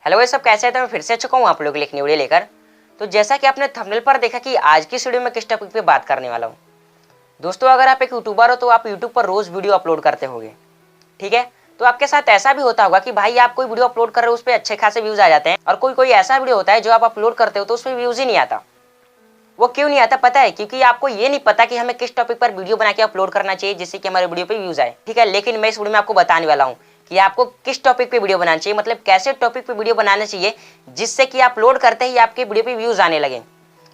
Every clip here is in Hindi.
हेलो ये सब कैसे हैं? तो मैं फिर से आ चुका हूँ आप लोगों के लिए एक वीडियो लेकर। तो जैसा कि आपने थंबनेल पर देखा कि आज की इस वीडियो में किस टॉपिक पे बात करने वाला हूँ। दोस्तों, अगर आप एक यूट्यूबर हो तो आप यूट्यूब पर रोज वीडियो अपलोड करते होंगे, ठीक है। तो आपके साथ ऐसा भी होता होगा कि भाई आप कोई वीडियो अपलोड कर रहे हो, उस पर अच्छे खासे व्यूज आ जाते हैं, और कोई कोई ऐसा वीडियो होता है जो आप अपलोड करते हो तो उस पर व्यूज ही नहीं आता। वो क्यों नहीं आता पता है? क्योंकि आपको ये नहीं पता कि हमें किस टॉपिक पर वीडियो बना के अपलोड करना चाहिए जिससे कि हमारे वीडियो पे व्यूज आए, ठीक है। लेकिन मैं इस वीडियो में आपको बताने वाला हूँ कि आपको किस टॉपिक पे वीडियो बनाना चाहिए, मतलब कैसे टॉपिक पे वीडियो बनाना चाहिए जिससे कि अपलोड करते ही आपके वीडियो पे व्यूज आने लगे।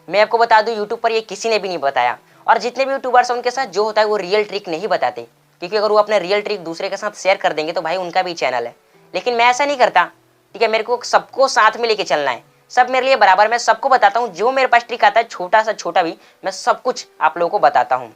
मैं आपको बता दूं, यूट्यूब पर ये किसी ने भी नहीं बताया, और जितने भी यूट्यूबर्स हैं उनके साथ जो होता है वो रियल ट्रिक नहीं बताते, क्योंकि अगर वो अपने रियल ट्रिक दूसरे के साथ शेयर कर देंगे तो भाई उनका भी चैनल है। लेकिन मैं ऐसा नहीं करता, ठीक है। मेरे को सबको साथ में लेके चलना है, सब मेरे लिए बराबर। मैं सबको बताता हूँ, जो मेरे पास ट्रिक आता है छोटा सा छोटा भी, मैं सब कुछ आप लोगों को बताता हूँ।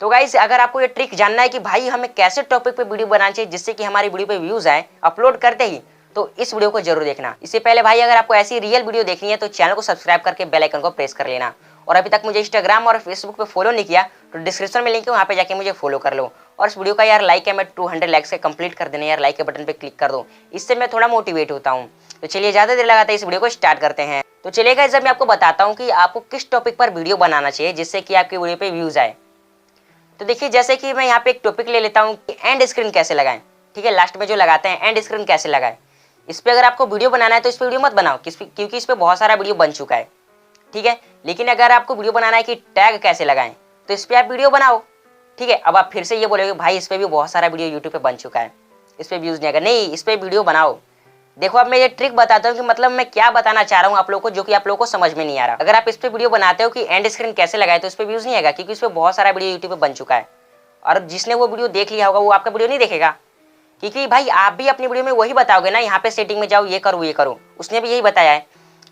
तो गाइस, अगर आपको ये ट्रिक जानना है कि भाई हमें कैसे टॉपिक पे वीडियो बनाना चाहिए जिससे कि हमारी वीडियो पे व्यूज आए अपलोड करते ही, तो इस वीडियो को जरूर देखना। इससे पहले भाई, अगर आपको ऐसी रियल वीडियो देखनी है तो चैनल को सब्सक्राइब करके बेल आइकन को प्रेस कर लेना। और अभी तक मुझे इंस्टाग्राम और फेसबुक पे फॉलो नहीं किया तो डिस्क्रिप्शन में लिंक है, वहाँ पे जाके मुझे फॉलो कर लो। और इस वीडियो का यार लाइक है, मैं 200 लाइक्स से कंप्लीट कर देना यार, लाइक के बटन पे क्लिक कर दो, इससे मैं थोड़ा मोटिवेट होता हूँ। तो चलिए ज्यादा देर लगाते इस वीडियो को स्टार्ट करते हैं। तो चलिए गाइस, जब मैं आपको बताता हूँ कि आपको किस टॉपिक पर वीडियो बनाना चाहिए जिससे कि आपकी वीडियो पे व्यूज आए। तो देखिए, जैसे कि मैं यहाँ पे एक टॉपिक ले लेता हूँ कि एंड स्क्रीन कैसे लगाएं, ठीक है। लास्ट में जो लगाते हैं एंड स्क्रीन कैसे लगाएं, इस पे अगर आपको वीडियो बनाना है तो इस पे वीडियो मत बनाओ, क्योंकि इस पे बहुत सारा वीडियो बन चुका है, ठीक है। लेकिन अगर आपको वीडियो बनाना है कि टैग कैसे लगाएं, तो इस पे आप वीडियो बनाओ, ठीक है। अब आप फिर से ये बोलोगे भाई इस पे भी बहुत सारा वीडियो यूट्यूब पे बन चुका है, इस पे व्यूज नहीं आएगा। नहीं, इस पे वीडियो बनाओ। देखो, अब मैं ये ट्रिक बताता हूँ कि मतलब मैं क्या बताना चाह रहा हूँ आप लोगों को, जो कि आप लोगों को समझ में नहीं आ रहा। अगर आप इस पे वीडियो बनाते हो कि एंड स्क्रीन कैसे लगाए, तो इस पे व्यूज नहीं आएगा, क्योंकि इस पे बहुत सारा वीडियो यूट्यूब पे बन चुका है। और जिसने वो वीडियो देख लिया होगा वो आपका वीडियो नहीं देखेगा, क्योंकि भाई आप भी अपनी वीडियो में वही बताओगे ना, यहाँ पे सेटिंग में जाओ, ये करो ये करो, उसने भी यही बताया है।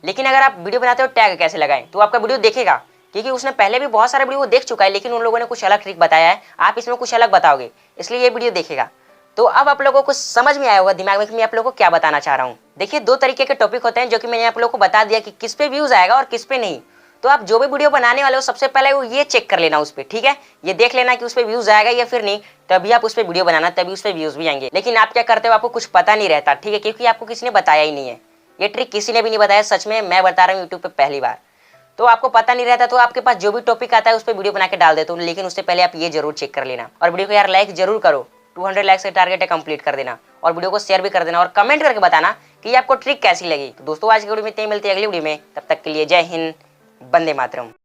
लेकिन अगर आप वीडियो बनाते हो टैग कैसे लगाएं, तो आपका वीडियो देखेगा, क्योंकि उसने पहले भी बहुत सारा वीडियो वो देख चुका है, लेकिन उन लोगों ने कुछ अलग ट्रिक बताया है, आप इसमें कुछ अलग बताओगे, इसलिए ये वीडियो देखेगा। तो अब आप लोगों को समझ में आया होगा दिमाग में कि मैं आप लोगों को क्या बताना चाह रहा हूँ। देखिए, दो तरीके के टॉपिक होते हैं जो कि मैंने आप लोगों को बता दिया कि किस पे व्यूज आएगा और किस पे नहीं। तो आप जो भी वीडियो बनाने वाले हो सबसे पहले वो ये चेक कर लेना उस पर, ठीक है। ये देख लेना कि उस पर व्यूज आएगा या फिर नहीं, तभी आप उस पर वीडियो बनाना, तभी उस पर व्यूज भी आएंगे। लेकिन आप क्या करते हो, आपको कुछ पता नहीं रहता, ठीक है, क्योंकि आपको किसी ने बताया ही नहीं है। ये ट्रिक किसी ने भी नहीं बताया, सच में मैं बता रहा हूँ यूट्यूब पे पहली बार। तो आपको पता नहीं रहता, तो आपके पास जो भी टॉपिक आता है उस पर वीडियो बना के डाल देता हूँ, लेकिन उससे पहले आप ये जरूर चेक कर लेना। और वीडियो को यार लाइक जरूर करो, 200 लाइक्स का टारगेट है, कंप्लीट कर देना। और वीडियो को शेयर भी कर देना और कमेंट करके बताना कि आपको ट्रिक कैसी लगी। तो दोस्तों, आज की वीडियो में इतनी, मिलती है अगली वीडियो में, तब तक के लिए जय हिंद, वंदे मातरम।